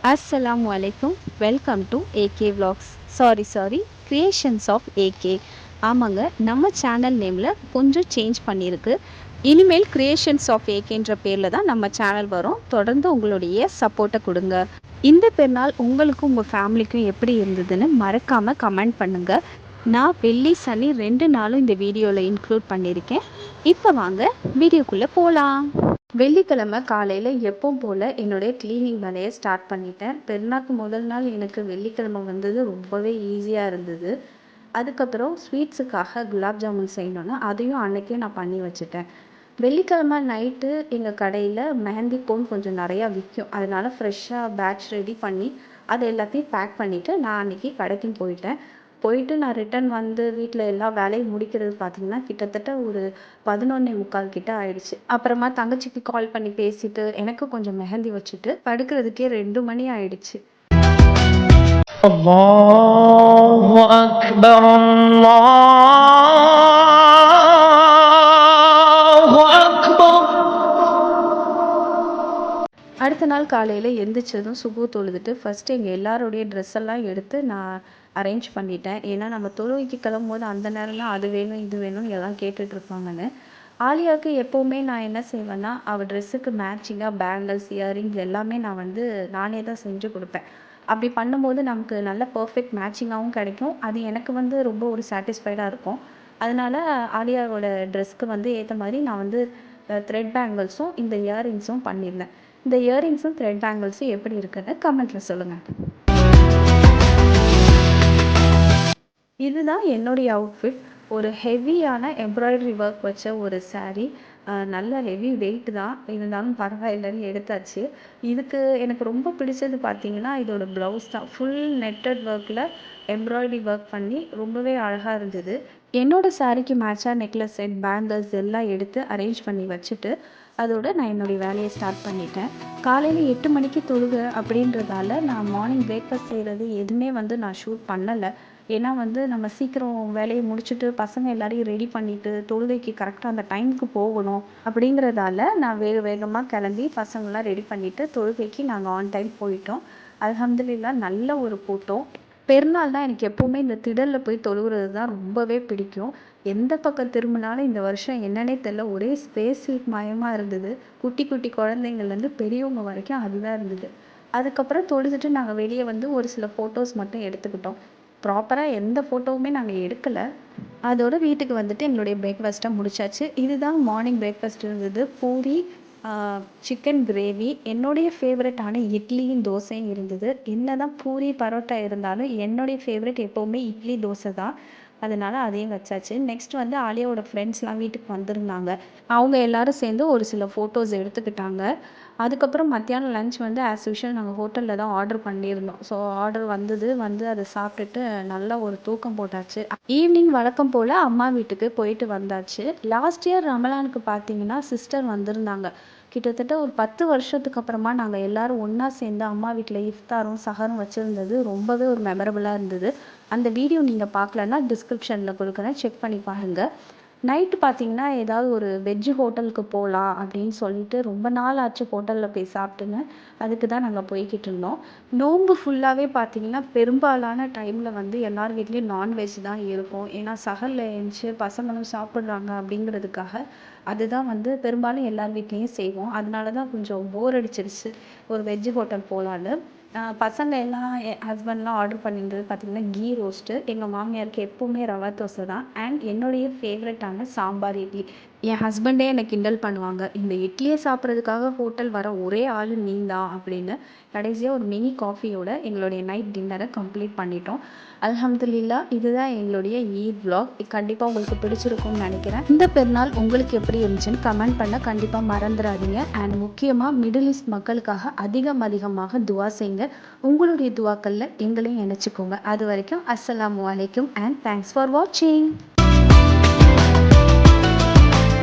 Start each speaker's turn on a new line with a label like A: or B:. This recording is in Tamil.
A: அஸ்ஸலாமு அலைக்கும். Welcome to AK vlogs. Sari creations of AK. ஆமாங்க, நம்ம சேனல் நேமில் கொஞ்சம் சேஞ்ச் பண்ணியிருக்கு. இனிமேல் கிரியேஷன்ஸ் ஆஃப் ஏகேன்ற பேரில் தான் நம்ம சேனல் வரும். தொடர்ந்து உங்களுடைய சப்போர்ட்டை கொடுங்க. இந்த பெருநாள் உங்களுக்கும் உங்கள் ஃபேமிலிக்கும் எப்படி இருந்ததுன்னு மறக்காமல் கமெண்ட் பண்ணுங்கள். நான் வெள்ளி சனி 2 நாளும் இந்த வீடியோவில் இன்க்ளூட் பண்ணியிருக்கேன். இப்போ வாங்க வீடியோக்குள்ளே போகலாம். வெள்ளிக்கிழமை காலையில் எப்பவும் போல் என்னுடைய க்ளீனிங் வேலையை ஸ்டார்ட் பண்ணிட்டேன். பெருநாளுக்கு முதல் நாள் எனக்கு வெள்ளிக்கிழமை வந்தது ரொம்பவே ஈஸியாக இருந்தது. அதுக்கப்புறம் ஸ்வீட்ஸுக்காக குலாப் ஜாமுன் செய்யணுன்னா அதையும் அன்றைக்கே நான் பண்ணி வச்சுட்டேன். வெள்ளிக்கிழமை நைட்டு எங்கள் கடையில் மெஹந்தி கோன் கொஞ்சம் நிறையா விற்கும். அதனால் ஃப்ரெஷ்ஷாக பேட்ச் ரெடி பண்ணி அதை எல்லாத்தையும் பேக் பண்ணிவிட்டு நான் அன்றைக்கி கடைக்கும் போயிட்டு நான் ரிட்டன் வந்து வீட்டில் எல்லா வேலையும் முடிக்கிறது பார்த்திங்கன்னா கிட்டத்தட்ட ஒரு 11:45 கிட்ட ஆயிடுச்சு. அப்புறமா தங்கச்சிக்கு கால் பண்ணி பேசிட்டு எனக்கு கொஞ்சம் மெஹந்தி வச்சுட்டு படுக்கிறதுக்கே 2 மணி ஆயிடுச்சு.
B: அல்லாஹு அக்பர் அல்லாஹு அக்பர்.
A: அடுத்த நாள் காலையில் எந்திரிச்சதும் சுபு தொழுதுட்டு ஃபஸ்ட்டு எங்கள் எல்லாருடைய ட்ரெஸ் எல்லாம் எடுத்து நான் அரேஞ்ச் பண்ணிட்டேன். ஏன்னா நம்ம தொழுகைக்கு கிளம்பும்போது அந்த நேரம் தான் அது வேணும் இது வேணும்னு எல்லாம் கேட்டுட்ருப்பாங்கன்னு. ஆலியாவுக்கு எப்போவுமே நான் என்ன செய்வேன்னா அவள் ட்ரெஸ்ஸுக்கு மேட்சிங்காக பேங்கிள்ஸ் இயரிங்ஸ் எல்லாமே நான் வந்து நானே தான் செஞ்சு கொடுப்பேன். அப்படி பண்ணும்போது நமக்கு நல்ல பர்ஃபெக்ட் மேட்சிங்காகவும் கிடைக்கும். அது எனக்கு வந்து ரொம்ப ஒரு சாட்டிஸ்ஃபைடாக இருக்கும். அதனால ஆலியாவோட ட்ரெஸ்க்கு வந்து ஏற்ற மாதிரி நான் வந்து த்ரெட் பேங்கிள்ஸும் இந்த இயரிங்ஸும் பண்ணியிருந்தேன். இந்த இயரிங்ஸும் த்ரெட் பேங்கிள்ஸும் எப்படி இருக்குன்னு கமெண்ட்டில் சொல்லுங்கள். இதுதான் என்னுடைய அவுட்ஃபிட். ஒரு ஹெவியான எம்ப்ராய்டரி ஒர்க் வச்ச ஒரு saree. நல்ல ஹெவி வெயிட் தான், இருந்தாலும் பரவாயில்லைன்னு எடுத்தாச்சு. இதுக்கு எனக்கு ரொம்ப பிடிச்சது பார்த்தீங்கன்னா இதோட ப்ளவுஸ் தான். ஃபுல் நெட்டட் ஒர்க்கில் எம்ப்ராய்டரி ஒர்க் பண்ணி ரொம்பவே அழகாக இருந்தது. என்னோட சாரீக்கு மேட்சாக நெக்லஸ் செட் பேங்கிள்ஸ் எல்லாம் எடுத்து அரேஞ்ச் பண்ணி வச்சுட்டு அதோட நான் என்னுடைய வேலையை ஸ்டார்ட் பண்ணிட்டேன். காலையில் 8 மணிக்கு தொழுகை அப்படின்றதால நான் மார்னிங் பிரேக்ஃபாஸ்ட் செய்கிறது எதுவுமே வந்து நான் ஷூட் பண்ணலை. ஏன்னா வந்து நம்ம சீக்கிரம் வேலையை முடிச்சுட்டு பசங்க எல்லாரையும் ரெடி பண்ணிவிட்டு தொழுகைக்கு கரெக்டாக அந்த டைமுக்கு போகணும் அப்படிங்கிறதால நான் வேகமாக கிளம்பி பசங்களாம் ரெடி பண்ணிவிட்டு தொழுகைக்கு நாங்கள் ஆன் டைம் போயிட்டோம். அல்ஹம்துலில்லாஹ் நல்ல ஒரு கூட்டம். பெருநாள் தான் எனக்கு எப்போவுமே இந்த திடலில் போய் தொழுகிறது தான் ரொம்பவே பிடிக்கும். எந்த பக்கம் திரும்பினாலும் இந்த வருஷம் என்னன்னே தெரில, ஒரே ஸ்பேஸ் மயமாக இருந்தது. குட்டி குட்டி குழந்தைங்கள்லேருந்து பெரியவங்க வரைக்கும் அதுதான் இருந்தது. அதுக்கப்புறம் தொழுதுட்டு நாங்கள் வெளியே வந்து ஒரு சில ஃபோட்டோஸ் மட்டும் எடுத்துக்கிட்டோம். ப்ராப்பராக எந்த ஃபோட்டோவுமே நாங்கள் எடுக்கலை. அதோட வீட்டுக்கு வந்துட்டு எங்களுடைய பிரேக்ஃபாஸ்ட்டை முடிச்சாச்சு. இதுதான் மார்னிங் பிரேக்ஃபாஸ்ட் இருந்தது. பூரி, சிக்கன் கிரேவி, என்னுடைய ஃபேவரட்டான இட்லியும் தோசையும் இருந்தது. என்ன தான் பூரி பரோட்டா இருந்தாலும் என்னுடைய ஃபேவரட் எப்போவுமே இட்லி தோசை தான். அதனால் அதையும் வச்சாச்சு. நெக்ஸ்ட் வந்து ஆலியாவோட ஃப்ரெண்ட்ஸ்லாம் வீட்டுக்கு வந்திருந்தாங்க. அவங்க எல்லாரும் சேர்ந்து ஒரு சில ஃபோட்டோஸ் எடுத்துக்கிட்டாங்க. அதுக்கப்புறம் மத்தியானம் லன்ச் வந்து ஆஸ் யூஷுவல் நாங்கள் ஹோட்டலில் தான் ஆர்டர் பண்ணியிருந்தோம். ஸோ ஆர்டர் வந்து அதை சாப்பிட்டுட்டு நல்லா ஒரு தூக்கம் போட்டாச்சு. ஈவினிங் வழக்கம் போல் அம்மா வீட்டுக்கு போயிட்டு வந்தாச்சு. லாஸ்ட் இயர் ரமலானுக்கு பார்த்தீங்கன்னா சிஸ்டர் வந்திருந்தாங்க. கிட்டத்தட்ட ஒரு 10 வருஷத்துக்கு அப்புறமா நாங்கள் எல்லாரும் ஒன்றா சேர்ந்து அம்மா வீட்டில் இஃப்தாரும் சஹரும் வச்சுருந்தது ரொம்பவே ஒரு மெமரபுளாக இருந்தது. அந்த வீடியோ நீங்கள் பார்க்கலன்னா டிஸ்கிரிப்ஷனில் கொடுக்குறேன், செக் பண்ணி பாருங்கள். நைட்டு பார்த்தீங்கன்னா ஏதாவது ஒரு வெஜ்ஜு ஹோட்டலுக்கு போகலாம் அப்படின்னு சொல்லிட்டு ரொம்ப நாள் ஆச்சு ஹோட்டலில் போய் சாப்பிட்டுன்னு. அதுக்கு தான் நாங்கள் போய்கிட்டு இருந்தோம். நோன்பு ஃபுல்லாகவே பார்த்தீங்கன்னா பெரும்பாலான டைமில் வந்து எல்லார் வீட்லேயும் நான்வெஜ் தான் இருக்கும். ஏன்னா சஹரில் எழுந்துச்சி பசங்களும் சாப்பிட்றாங்க அப்படிங்கிறதுக்காக அதுதான் வந்து பெரும்பாலும் எல்லார் வீட்லேயும் செய்வோம். அதனால தான் கொஞ்சம் போர் அடிச்சிருச்சு ஒரு வெஜ்ஜு ஹோட்டல் போகலான்னு. பசங்க எல்லாம் என் ஹஸ்பண்ட்லாம் ஆர்டர் பண்ணியிருந்தது பார்த்திங்கன்னா கீ ரோஸ்ட்டு. எங்கள் மாமியாருக்கு எப்போவுமே ரவா தோசை தான். அண்ட் என்னுடைய ஃபேவரட்டான சாம்பார் இட்லி. என் ஹஸ்பண்டே என்னை கிண்டல் பண்ணுவாங்க, இந்த இட்லியை சாப்பிட்றதுக்காக ஹோட்டல் வர ஒரே ஆள் நீ தான் அப்படின்னு. கடைசியாக ஒரு மினி காஃபியோட எங்களுடைய நைட் டின்னரை கம்ப்ளீட் பண்ணிட்டோம். அல்ஹம்துலில்லாஹ். இதுதான் எங்களுடைய ஈத் vlog. கண்டிப்பாக உங்களுக்கு பிடிச்சிருக்கும்னு நினைக்கிறேன். இந்த பெருநாள் உங்களுக்கு எப்படி இருந்துச்சுன்னு கமெண்ட் பண்ண கண்டிப்பாக மறந்துடாதீங்க. அண்ட் முக்கியமாக மிடில் ஈஸ்ட் மக்களுக்காக அதிகமாக துவா செய்யுங்க. உங்களுடைய துவாக்களில் எங்களையும் நினச்சிக்கோங்க. அது வரைக்கும் அஸ்ஸலாமு அலைக்கும் அண்ட் தேங்க்ஸ் ஃபார் வாட்சிங்.